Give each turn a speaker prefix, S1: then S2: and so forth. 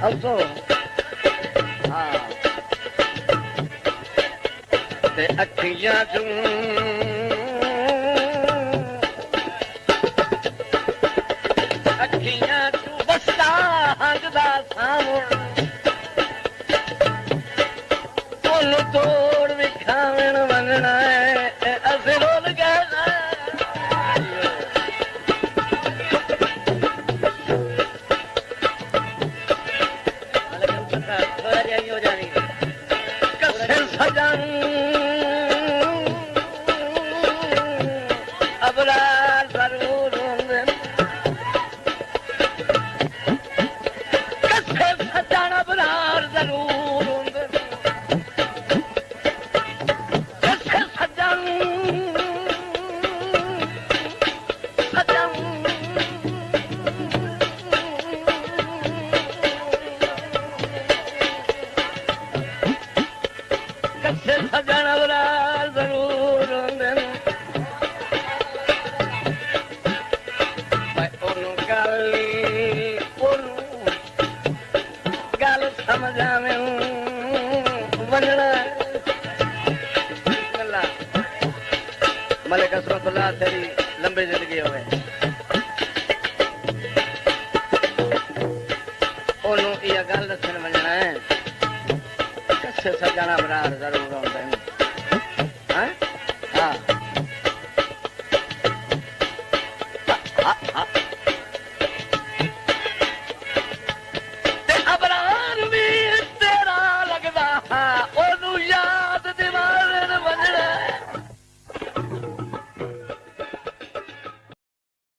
S1: हसो हाँ ते अखियां चूं अखियां चूं बसदा हंसदा सावण ओनू तोड़ विखावण वंजना है असीं रोल कहना हो जानी कसे सजन अबरार जरूर होंदे कसे सजन अबरार जरूर होंदे कसे सजन सजन कसे सजन अबरार जरूर होंदे गल समझावे वंजना मलिक असरतुल्लाह तेरी लंबी जिंदगी होवे ओनू इह गल दसण वंजना है कसे सजन अबरार जरूर होंदे हां हां